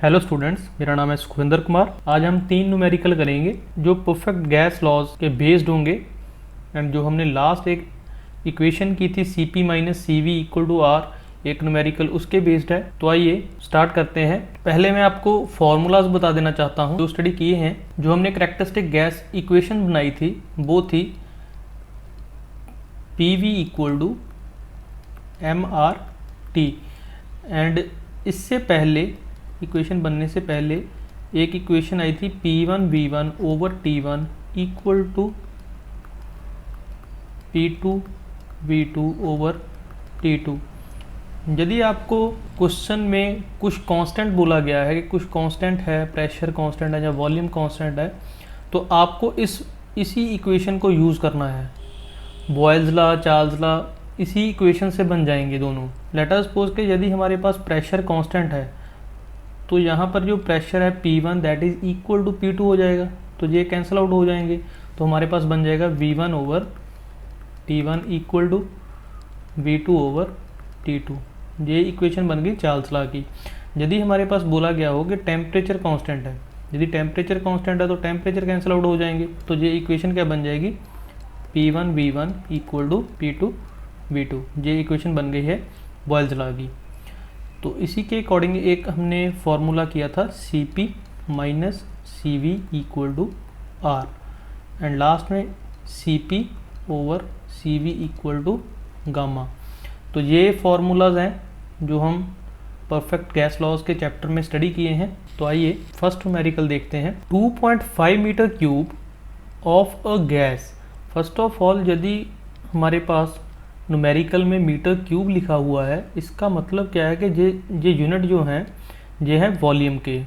Hello students, मेरा नाम है सुखविंदर कुमार। आज हम 3 न्यूमेरिकल करेंगे जो परफेक्ट गैस लॉज के बेस्ड होंगे एंड जो हमने लास्ट एक इक्वेशन की थी Cp minus CV equal to R, एक न्यूमेरिकल उसके बेस्ड है। तो आइए स्टार्ट करते हैं। पहले मैं आपको फॉर्मूलाज बता देना चाहता हूँ जो स्टडी किए हैं। जो हमने करैक्टरिस्टिक गैस इक्वेशन बनाई थी वो थी PV equal to MRT and इससे पहले इक्वेशन बनने से पहले एक इक्वेशन आई थी P1V1 over T1 equal to P2V2 over T2। यदि आपको क्वेश्चन में कुछ कांस्टेंट बोला गया है कि कुछ कांस्टेंट है, प्रेशर कांस्टेंट है या वॉल्यूम कांस्टेंट है, तो आपको इसी इक्वेशन को यूज़ करना है। बॉयल्स लॉ, चार्ल्स लॉ इसी इक्वेशन से बन जाएंगे दोनों। लेट अस सपोज कि यदि हमारे पास प्रेशर कांस्टेंट है तो यहाँ पर जो प्रेशर है P1 that is equal to P2 हो जाएगा, तो ये कैंसिल आउट हो जाएंगे। तो हमारे पास बन जाएगा V1 over T1 equal to V2 over T2। ये इक्वेशन बन गई चार्ल्स लॉ की। यदि हमारे पास बोला गया हो कि टेम्परेचर कांस्टेंट है, यदि टेम्परेचर कांस्टेंट है तो टेम्परेचर कैंसिल आउट हो जाएंगे, तो ये इक्वेशन क्या बन जाएगी P1V1 इक्वल टू P2V2। ये इक्वेशन बन गई है बॉयल्स लॉ की। तो इसी के अकॉर्डिंग एक हमने फॉर्मूला किया था Cp minus CV equal to R and last में Cp over CV equal to gamma. तो ये फार्मूलाज हैं जो हम परफेक्ट गैस लॉज के चैप्टर में स्टडी किए हैं। तो आइए फर्स्ट न्यूमेरिकल देखते हैं। 2.5 metre cube of a gas. First of all यदि हमारे पास न्यूमेरिकल में मीटर क्यूब लिखा हुआ है, इसका मतलब क्या है कि ये यूनिट जो हैं ये है वॉल्यूम के।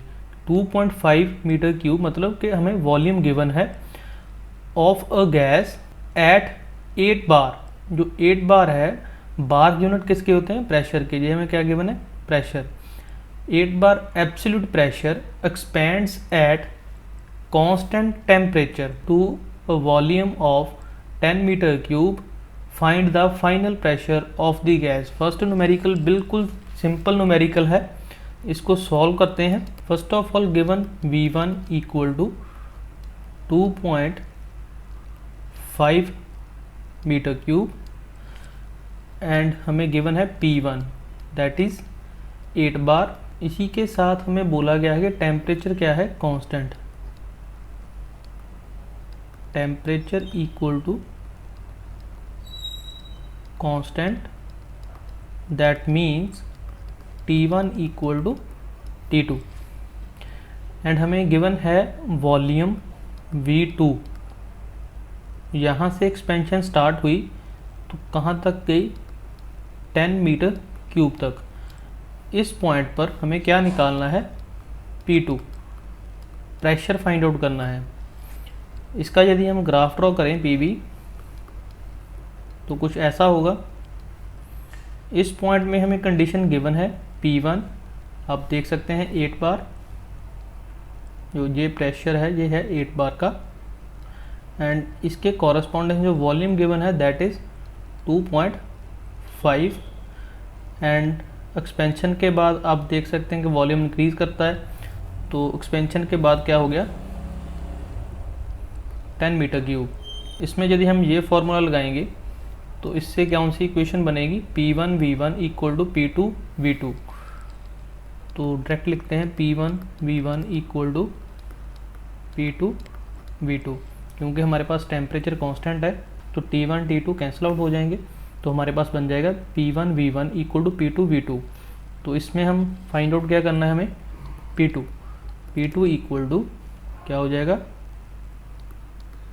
2.5 मीटर क्यूब मतलब कि हमें वॉल्यूम गिवन है ऑफ अ गैस एट 8 बार। जो 8 बार है, बार यूनिट किसके होते हैं? प्रेशर के। ये हमें क्या गिवन है? Pressure. 8 bar absolute pressure expands at constant temperature to a volume of 10 metre cube. Find the final pressure of the gas. First numerical बिल्कुल सिंपल न्यूमेरिकल है, इसको सॉल्व करते हैं। First of all given V1 equal to 2.5 metre cube and हमें given है P1 that is 8 बार। इसी के साथ हमें बोला गया है कि टेम्परेचर क्या है? Constant. Temperature equal to constant, that means T1 equal to T2 and हमें गिवन है वॉल्यूम V2। यहाँ से एक्सपेंशन स्टार्ट हुई तो कहाँ तक गई? 10 मीटर क्यूब तक। इस पॉइंट पर हमें क्या निकालना है? P2, प्रेशर फाइंड आउट करना है। इसका यदि हम ग्राफ ड्रॉ करें PV तो कुछ ऐसा होगा। इस पॉइंट में हमें कंडीशन गिवन है P1, आप देख सकते हैं 8 बार। जो ये प्रेशर है ये है 8 बार का एंड इसके कॉरस्पॉन्डिंग जो वॉल्यूम गिवन है दैट इज़ 2.5 एंड एक्सपेंशन के बाद आप देख सकते हैं कि वॉल्यूम इंक्रीज़ करता है। तो एक्सपेंशन के बाद क्या हो गया? 10 मीटर क्यूब। इसमें यदि हम ये फार्मूला लगाएंगे तो इससे कौन सी इक्वेशन बनेगी? P1V1 equal to P2V2। तो डायरेक्ट लिखते हैं P1V1 इक्वल टू P2V2। क्योंकि हमारे पास टेम्परेचर कांस्टेंट है तो T1 T2 कैंसिल आउट हो जाएंगे, तो हमारे पास बन जाएगा P1V1 इक्वल टू P2V2। तो इसमें हम फाइंड आउट क्या करना है हमें? P2 इक्वल टू क्या हो जाएगा?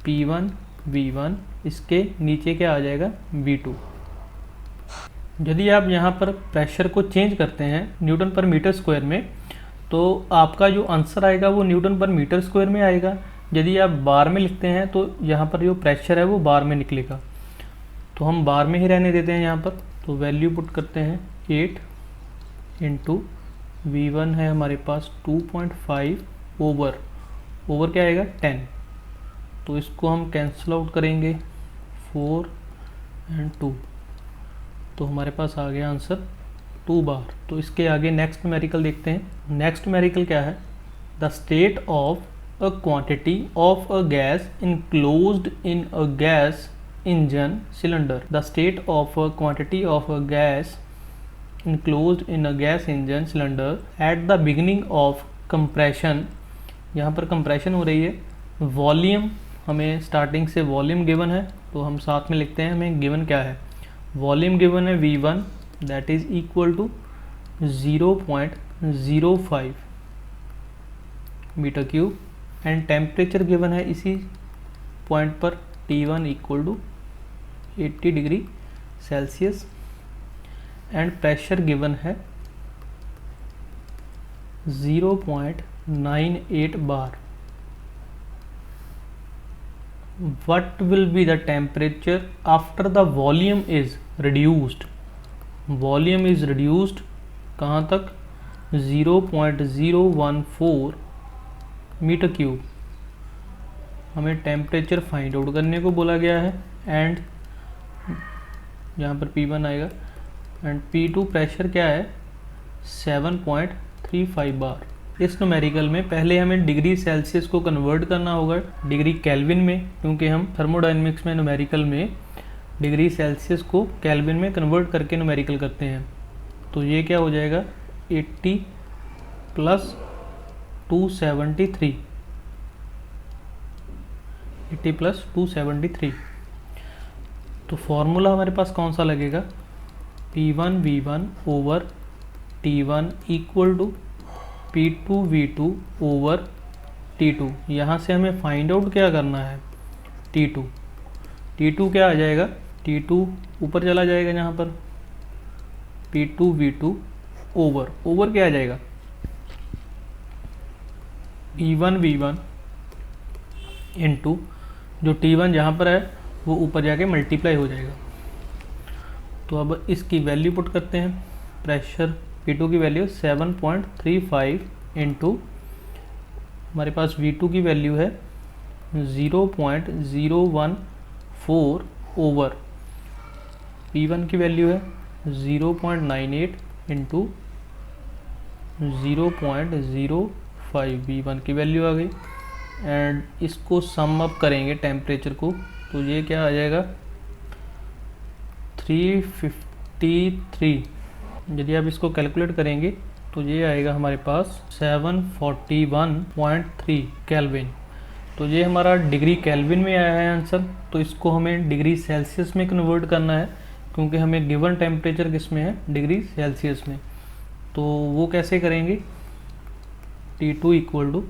P1V1, इसके नीचे क्या आ जाएगा? V2। यदि आप यहाँ पर प्रेशर को चेंज करते हैं न्यूटन पर मीटर स्क्वायर में तो आपका जो आंसर आएगा वो न्यूटन पर मीटर स्क्वायर में आएगा। यदि आप बार में लिखते हैं तो यहाँ पर जो प्रेशर है वो बार में निकलेगा, तो हम बार में ही रहने देते हैं यहाँ पर। तो वैल्यू पुट करते हैं 8 इंटू V1 है हमारे पास 2.5 ओवर क्या आएगा? 10। तो इसको हम कैंसिल आउट करेंगे 4 एंड 2, तो हमारे पास आ गया आंसर 2 बार। तो इसके आगे नेक्स्ट न्यूमेरिकल देखते हैं। नेक्स्ट न्यूमेरिकल क्या है? The state of a quantity of a gas enclosed in a gas engine cylinder. The state of a quantity of a gas enclosed in a gas engine cylinder at the beginning of compression। यहाँ पर compression हो रही है। Volume हमें starting से volume given है, तो हम साथ में लिखते हैं हमें गिवन क्या है। वॉल्यूम गिवन है V1 that is equal to 0.05 metre cube and temperature given है इसी पॉइंट पर T1 equal to 80 degree Celsius and pressure given है 0.98 बार। What will be the temperature after the volume is reduced? Volume is reduced कहाँ तक? 0.014 metre cube. हमें temperature find out करने को बोला गया है एंड यहाँ पर P1 आएगा एंड P2 प्रेशर क्या है? 7.35 बार। इस न्यूमेरिकल में पहले हमें डिग्री सेल्सियस को कन्वर्ट करना होगा डिग्री केल्विन में, क्योंकि हम थर्मोडायनेमिक्स में न्यूमेरिकल में डिग्री सेल्सियस को केल्विन में कन्वर्ट करके न्यूमेरिकल करते हैं। तो ये क्या हो जाएगा? 80 प्लस 273, 80 प्लस 273। तो फॉर्मूला हमारे पास कौन सा लगेगा? P1 V1 over T1 equal to P2 V2 over T2। यहाँ से हमें फाइंड आउट क्या करना है? T2। T2 क्या आ जाएगा? T2 ऊपर चला जाएगा यहाँ पर P2 V2 ओवर क्या आ जाएगा? P1 V1 इंटू जो T1 जहाँ पर है वो ऊपर जाके मल्टीप्लाई हो जाएगा। तो अब इसकी वैल्यू पुट करते हैं। प्रेशर P2 की वैल्यू 7.35 इंटू हमारे पास V2 की वैल्यू है 0.014 ओवर P1 की वैल्यू है 0.98 इंटू 0.05 V1 की वैल्यू आ गई एंड इसको सम अप करेंगे टेम्परेचर को, तो ये क्या आ जाएगा? 353। यदि आप इसको कैलकुलेट करेंगे तो ये आएगा हमारे पास 741.3 केल्विन। तो ये हमारा डिग्री केल्विन में आया है आंसर। तो इसको हमें डिग्री सेल्सियस में कन्वर्ट करना है, क्योंकि हमें गिवन टेम्परेचर किस में है? डिग्री सेल्सियस में। तो वो कैसे करेंगे? T2 इक्वल टू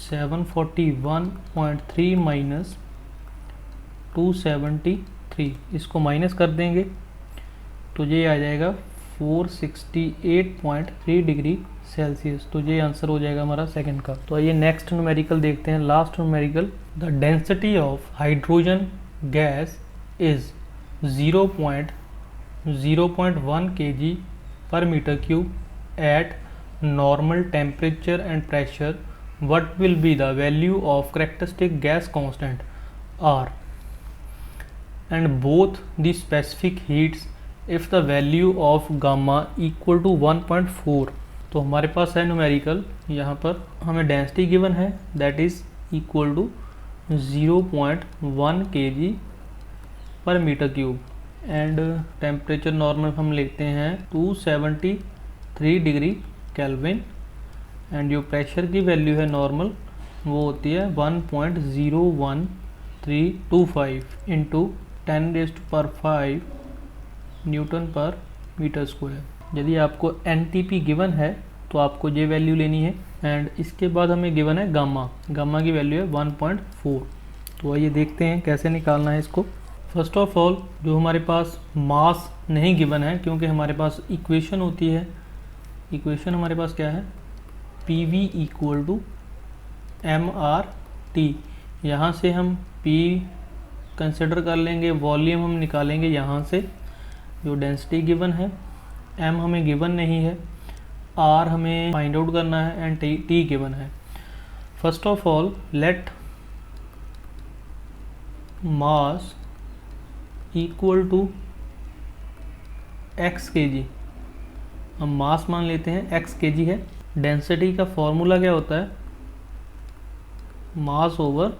741.3 माइनस 273, इसको माइनस कर देंगे तो ये आ जाएगा 468.3 डिग्री सेल्सियस। तो ये आंसर हो जाएगा हमारा सेकंड का। तो आइए नेक्स्ट न्यूमेरिकल देखते हैं, last numerical. The density of hydrogen gas is 0.1 kg per metre cube at normal temperature and pressure. What will be the value of characteristic gas constant R and both the specific heats if the value of gamma equal to 1.4। तो हमारे पास है numerical, यहाँ पर हमें density given है that is equal to 0.1 kg per metre cube and temperature normal हम लिखते हैं 273 डिग्री केल्विन एंड जो प्रेशर की वैल्यू है नॉर्मल वो होती है 1.01325 into 10⁵ newton per metre square. यदि आपको NTP गिवन है तो आपको ये वैल्यू लेनी है एंड इसके बाद हमें गिवन है गामा की वैल्यू है 1.4। तो आइए देखते हैं कैसे निकालना है इसको। फर्स्ट ऑफ ऑल जो हमारे पास मास नहीं गिवन है, क्योंकि हमारे पास इक्वेशन होती है, इक्वेशन हमारे पास क्या है? PV equal to MRT। यहाँ से हम P कंसिडर कर लेंगे, वॉल्यूम हम निकालेंगे यहाँ से, जो डेंसिटी गिवन है। M हमें गिवन नहीं है, R हमें फाइंड आउट करना है एंड T गिवन है। First of all let mass equal to x kg, हम मास मान लेते हैं x kg है। डेंसिटी का फॉर्मूला क्या होता है, मास ओवर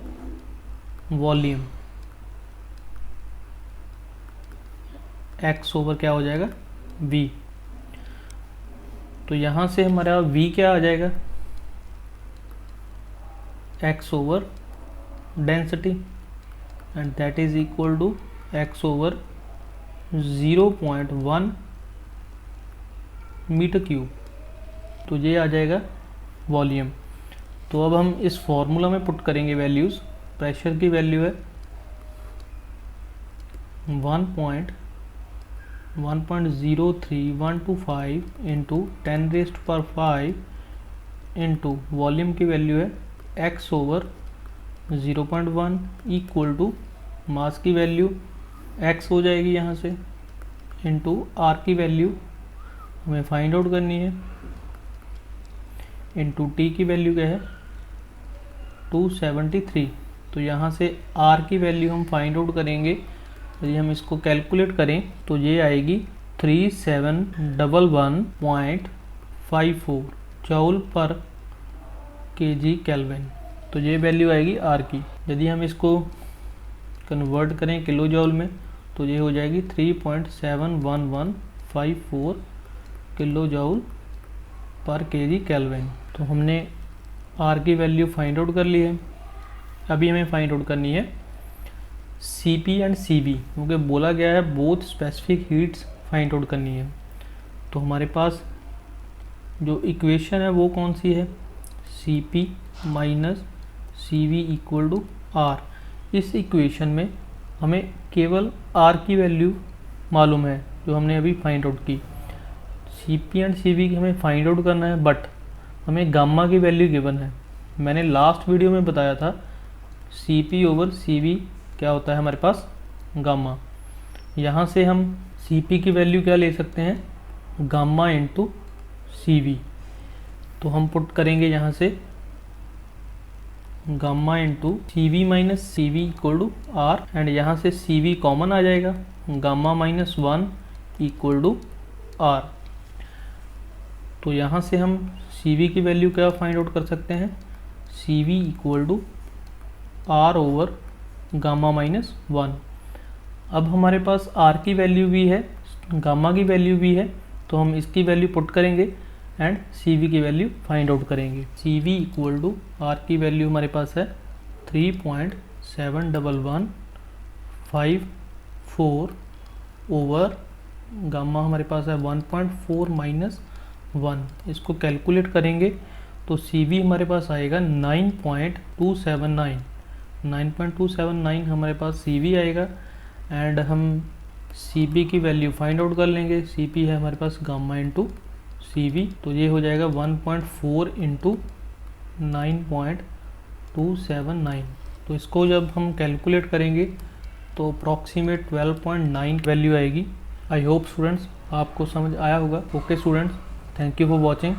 वॉल्यूम, x ओवर क्या हो जाएगा v। तो यहाँ से हमारा v क्या आ जाएगा, x over density, and that is equal to x over 0.1 metre cube. तो ये आ जाएगा वॉल्यूम। तो अब हम इस फॉर्मूला में पुट करेंगे वैल्यूज़। प्रेशर की वैल्यू है 1.03125 इंटू 10⁵ इंटू वॉल्यूम की वैल्यू है x over 0.1 equal to mass की वैल्यू x हो जाएगी यहाँ से, इंटू r की वैल्यू हमें फाइंड आउट करनी है, इंटू t की वैल्यू क्या है 273। तो यहाँ से r की वैल्यू हम फाइंड आउट करेंगे। यदि हम इसको कैलकुलेट करें तो ये आएगी 3711.54 जूल पर kg केल्विन। तो ये वैल्यू आएगी r की। यदि हम इसको कन्वर्ट करें किलो जूल में तो ये हो जाएगी 3.71154 किलो जूल पर kg केल्विन। तो हमने r की वैल्यू फाइंड आउट कर ली है। अभी हमें फाइंड आउट करनी है Cp एंड Cv, क्योंकि बोला गया है both specific heats find out करनी है। तो हमारे पास जो इक्वेशन है वो कौन सी है, Cp minus Cv equal to R। इस इक्वेशन में हमें केवल R की वैल्यू मालूम है जो हमने अभी फाइंड आउट की। Cp एंड Cv की हमें फाइंड आउट करना है, बट हमें गामा की वैल्यू गिवन है। मैंने लास्ट वीडियो में बताया था Cp ओवर Cv क्या होता है हमारे पास, गामा। यहाँ से हम Cp की वैल्यू क्या ले सकते हैं, गामा इंटू Cv। तो हम पुट करेंगे यहाँ से gamma into Cv minus Cv equal to R, and यहाँ से Cv कॉमन आ जाएगा, gamma minus 1 equal to R। तो यहाँ से हम Cv की वैल्यू क्या फाइंड आउट कर सकते हैं, Cv equal to R over gamma minus 1। अब हमारे पास R की वैल्यू भी है, गामा की वैल्यू भी है, तो हम इसकी वैल्यू पुट करेंगे एंड Cv की वैल्यू फाइंड आउट करेंगे। Cv इक्वल टू R की वैल्यू हमारे पास है 3.71154 ओवर गामा हमारे पास है 1.4 माइनस 1। इसको कैलकुलेट करेंगे तो Cv हमारे पास आएगा 9.279 हमारे पास Cv आएगा, एंड हम Cp की वैल्यू फाइंड आउट कर लेंगे। Cp है हमारे पास गामा इंटू Cv, तो ये हो जाएगा 1.4 इंटू 9.279। तो इसको जब हम कैलकुलेट करेंगे तो अप्रॉक्सीमेट 12.9 वैल्यू आएगी। आई होप स्टूडेंट्स आपको समझ आया होगा। Okay students, thank you for watching.